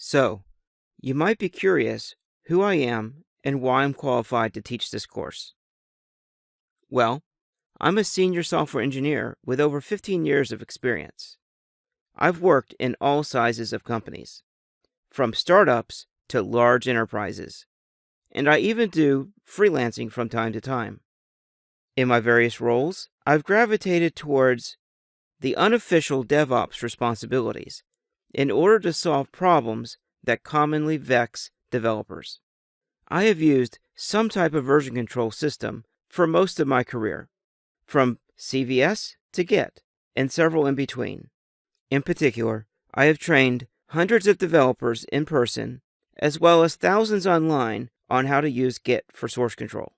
So, you might be curious who I am and why I'm qualified to teach this course. Well, I'm a senior software engineer with over 15 years of experience. I've worked in all sizes of companies, from startups to large enterprises, and I even do freelancing from time to time. In my various roles, I've gravitated towards the unofficial DevOps responsibilities in order to solve problems that commonly vex developers. I have used some type of version control system for most of my career, from CVS to Git, and several in between. In particular, I have trained hundreds of developers in person, as well as thousands online, on how to use Git for source control.